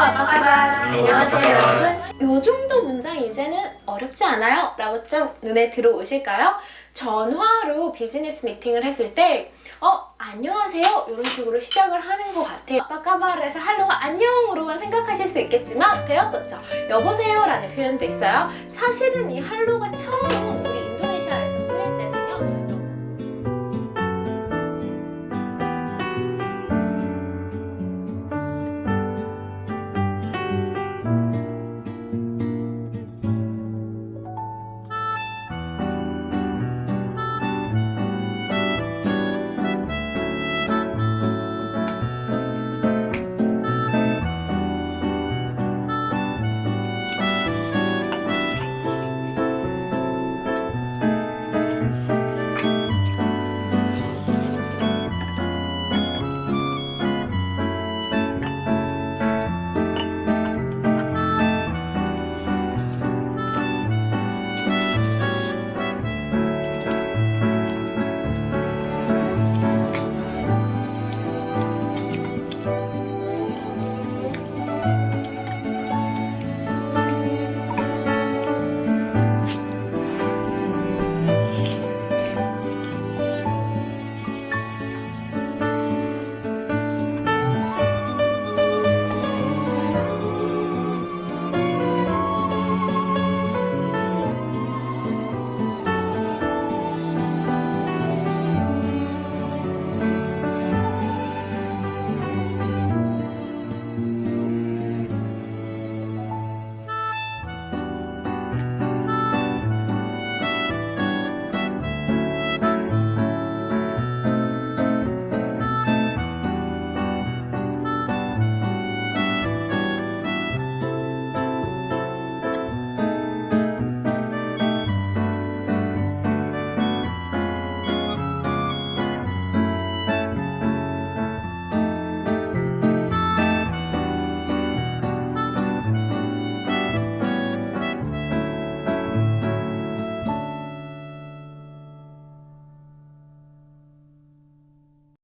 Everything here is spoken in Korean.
안녕하세요 여러분. 이 정도 문장 이제는 어렵지 않아요? 라고 좀 눈에 들어오실까요? 전화로 비즈니스 미팅을 했을 때 안녕하세요 이런 식으로 시작을 하는 것 같아요. 빠까바르에서 할로가 안녕으로만 생각하실 수 있겠지만 배웠었죠. 여보세요 라는 표현도 있어요. 사실은 이 할로가 처음